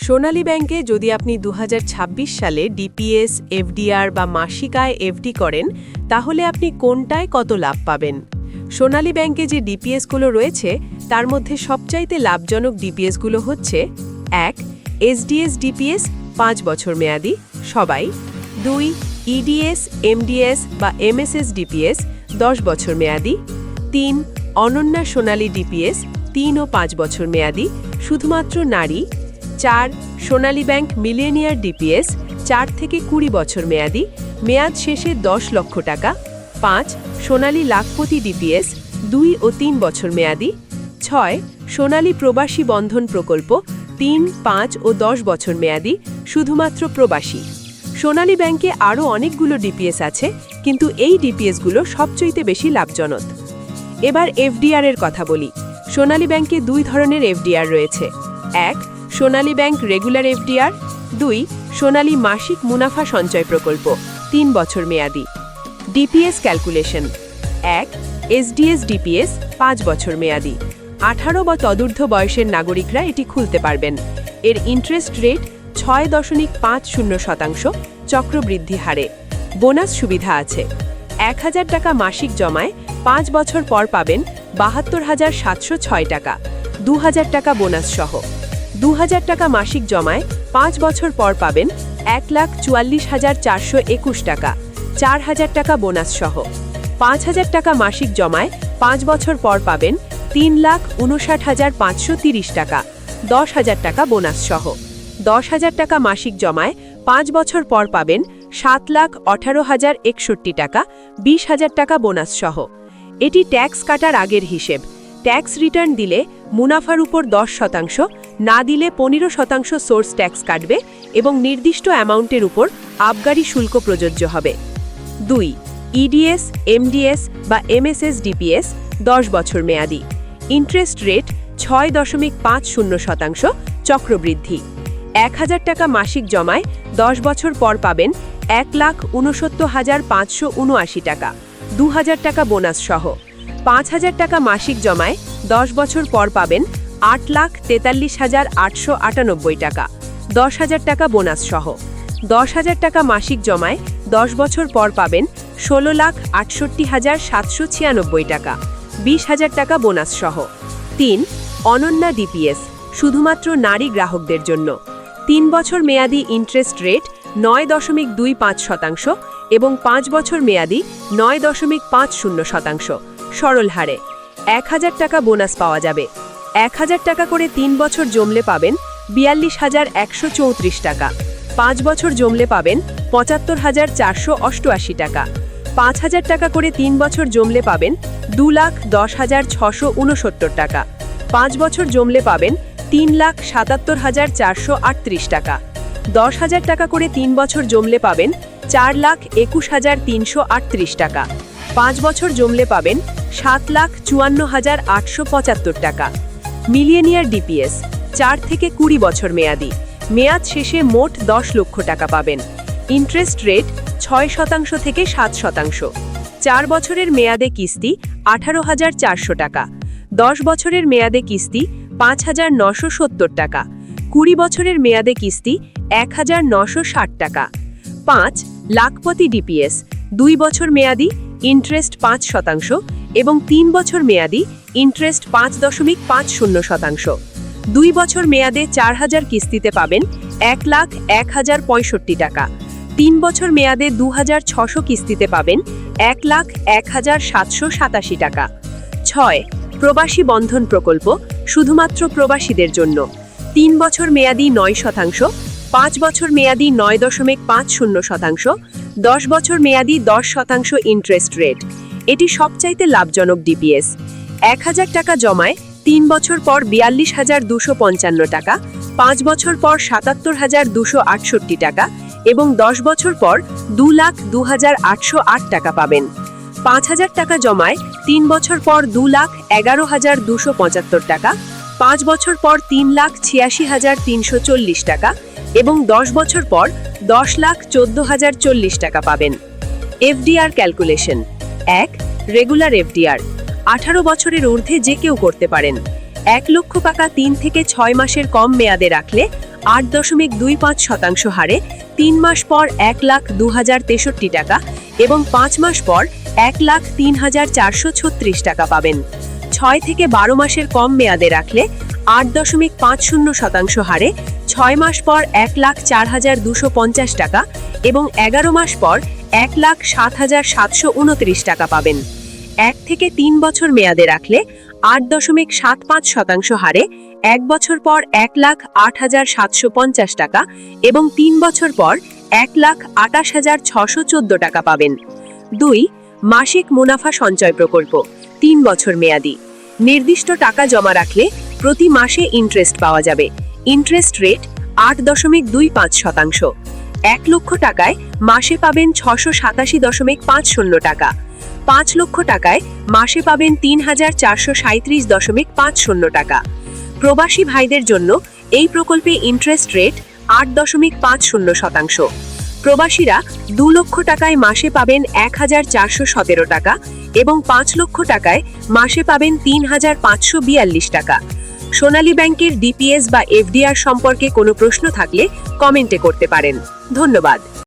সোনালী ব্যাংকে যদি আপনি ২০২৬ সালে ডিপিএস, এফডিআর বা মাসিক আয় এফডি করেন, তাহলে আপনি কোনটায় কত লাভ পাবেন? সোনালী ব্যাংকে যে ডিপিএসগুলো রয়েছে, তার মধ্যে সবচাইতে লাভজনক ডিপিএসগুলো হচ্ছে: ১. এসডিএস ডিপিএস ৫ বছর মেয়াদি, সবাই। ২. ইডিএস, এমডিএস বা এমএসএস ডিপিএস ১০ বছর মেয়াদি। ৩. অনন্যা সোনালী ডিপিএস ৩ ও ৫ বছর মেয়াদি, শুধুমাত্র নারী। ৪. সোনালী ব্যাংক মিলেনিয়ার ডিপিএস ৪ থেকে ২০ বছর মেয়াদি, মেয়াদ শেষে ১০ লক্ষ টাকা। ৫. সোনালী লাখপতি ডিপিএস ২ ও ৩ বছর মেয়াদি। ৬. সোনালী প্রবাসী বন্ধন প্রকল্প ৩, ৫ ও ১০ বছর মেয়াদি, শুধুমাত্র প্রবাসী। সোনালী ব্যাংকে আরও অনেকগুলো ডিপিএস আছে, কিন্তু এই ডিপিএসগুলো সবচেয়ে বেশি লাভজনক। এবার এফডিআর এর কথা বলি। সোনালী ব্যাংকে ২ ধরনের এফডিআর রয়েছে: ১. সোনালী ব্যাংক রেগুলার এফডিআর। ২. সোনালী মাসিক মুনাফা সঞ্চয় প্রকল্প ৩ বছর মেয়াদি। DPS calculation: ১. এসডিএস ডিপিএস ৫ বছর মেয়াদি, ১৮ বা তদূর্ধ্ব বয়সের নাগরিকরা এটি খুলতে পারবেন। এর ইন্টারেস্ট রেট ৬.৫০% চক্রবৃদ্ধি হারে। বোনাস সুবিধা আছে: ১,০০০ টাকা মাসিক জমায় ৫ বছর পর পাবেন ৭২,৭০৬ টাকা, ২,০০০ টাকা বোনাস সহ। ২,০০০ টাকা মাসিক জমায় ৫ বছর পর পাবেন ১,৪৪,৪২১ টাকা, ৪,০০০ টাকা বোনাস সহ। ৫,০০০ টাকা মাসিক জমায় ৫ বছর পর পাবেন ৩,৫৯,৫৩০ টাকা, ১০,০০০ টাকা বোনাস সহ। ১০,০০০ টাকা মাসিক জমায় ৫ বছর পর পাবেন ৭,১৮,০৬১ টাকা, ২০,০০০ টাকা বোনাস সহ। এটি ট্যাক্স কাটার আগের হিসেব। ট্যাক্স রিটার্ন দিলে মুনাফার উপর ১০%, না দিলে ১৫% সোর্স ট্যাক্স কাটবে এবং নির্দিষ্ট অ্যামাউন্টের উপর আবগারি শুল্ক প্রযোজ্য হবে। ২. ইডিএস, এমডিএস বা এমএসএস ডিপিএস ১০ বছর মেয়াদি, ইন্টারেস্ট রেট ৬.৫০%, চক্রবৃদ্ধি। ১,০০০ টাকা মাসিক জমায় ১০ বছর পর পাবেন ১,৬৯,৫৭৯ টাকা, ২,০০০ টাকা বোনাস সহ। ৫,০০০ টাকা মাসিক জমায় ১০ বছর পর পাবেন ৮,৪৩,৮৯৮ টাকা, ১০,০০০ টাকা বোনাস সহ। ১০,০০০ টাকা মাসিক জমায় ১০ বছর পর পাবেন ১৬,৬৮,৭৯৬ টাকা, ২০,০০০ টাকা বোনাস সহ। ৩. অনন্যা ডিপিএস, শুধুমাত্র নারী গ্রাহকদের জন্য। ৩ বছর মেয়াদি, ইন্টারেস্ট রেট ৯.২৫% এবং ৫ বছর মেয়াদি ৯.৫০%, সরল হারে। ১,০০০ টাকা বোনাস পাওয়া যাবে। ১,০০০ টাকা করে ৩ বছর জমলে পাবেন ৪২,১৩৪ টাকা, ৫ বছর জমলে পাবেন ৭৫,৪৮৮ টাকা। ৫,০০০ টাকা করে ৩ বছর জমলে পাবেন ২,১০,৬৬৯ টাকা, ৫ বছর জমলে পাবেন ৩,৭৭,৪৩৮ টাকা। ১০,০০০ টাকা করে ৩ বছর জমলে পাবেন ৪,২১,৩৩৮ টাকা, ৫ বছর জমলে পাবেন ৭,৫৪,৮৭৫ টাকা। মিলেনিয়ার ডিপিএস ৪ থেকে ২০ বছর মেয়াদি, মেয়াদ শেষে মোট ১০ লক্ষ টাকা পাবেন। ইন্টারেস্ট রেট ৬% থেকে ৭%। ৪ বছরের মেয়াদে কিস্তি ১৮,৪০০ টাকা, ১০ বছরের মেয়াদে কিস্তি ৫,৯৭০ টাকা, ২০ বছরের মেয়াদে কিস্তি ১,৯৬০ টাকা। ৫. লাখপতি ডিপিএস ২ বছর মেয়াদি, ইন্টারেস্ট ৫% এবং ৩ বছর মেয়াদি, ইন্টারেস্ট ৫.৫০%। ২ বছর মেয়াদে ৪,০০০ কিস্তিতে পাবেন ১,০১,০৬৫ টাকা। ৩ বছর মেয়াদে ২,৬০০ কিস্তিতে পাবেন ১,০১,৭৮৭ টাকা। ৬. প্রবাসী বন্ধন প্রকল্প, শুধুমাত্র প্রবাসীদের জন্য। ৩ বছর মেয়াদি ৯%, ৫ বছর মেয়াদি ৯.৫০%, ১০ বছর মেয়াদি ১০% ইন্টারেস্ট রেট। এটি সবচাইতে লাভজনক ডিপিএস। ১,০০০ টাকা জমায় ৩ বছর পর ৪২,২৫৫ টাকা, ৫ বছর পর ৭৭,২৬৮ টাকা এবং ১০ বছর পর ২,০২,৮০৮ টাকা পাবেন। ৫,০০০ টাকা জমায় ৩ বছর পর ২,১১,২৭৫ টাকা, ৫ বছর পর ৩,৮৬,৩৪০ টাকা এবং ১০ বছর পর ১০,১৪,০৪০ টাকা পাবেন। FDR calculation: ১. রেগুলার এফডিআর 18 বছরের ঊর্ধ্বে যে কেউ করতে পারেন। 1 লক্ষ টাকা 3 থেকে 6 মাসের কম মেয়াদে রাখলে 8.25% হারে 3 মাস পর 1,02,063 টাকা এবং 5 মাস পর 1,03,436 টাকা পাবেন। 6 থেকে 12 মাসের কম মেয়াদে রাখলে 8.50% হারে 6 মাস পর 1,04,250 টাকা এবং 11 মাস পর 1,07,729 টাকা পাবেন। 1 থেকে 3 বছর মেয়াদে রাখলে 8.75% হারে 1 বছর পর 1,08,750 টাকা এবং 3 বছর পর 1,28,614 টাকা পাবেন। 2. মাসিক মুনাফা সঞ্চয় প্রকল্প 3 বছর মেয়াদি। নির্দিষ্ট টাকা জমা রাখলে প্রতি মাসে ইন্টারেস্ট পাওয়া যাবে। Interest rate 8.25%। 1 লক্ষ টাকায় মাসে পাবেন 687.50 টাকা। 5 লক্ষ টাকায় মাসে পাবেন 3,437.50 টাকা। প্রবাসী ভাইদের জন্য এই প্রকল্পে ইন্টারেস্ট রেট 8.50%। প্রবাসীরা 2 লক্ষ টাকায় মাসে পাবেন 1,417 টাকা এবং 5 লক্ষ টাকায় মাসে পাবেন 3,542 টাকা। সোনালী ব্যাংকের ডিপিএস বা এফডিআর সম্পর্কে কোনো প্রশ্ন থাকলে কমেন্টে করতে পারেন। ধন্যবাদ।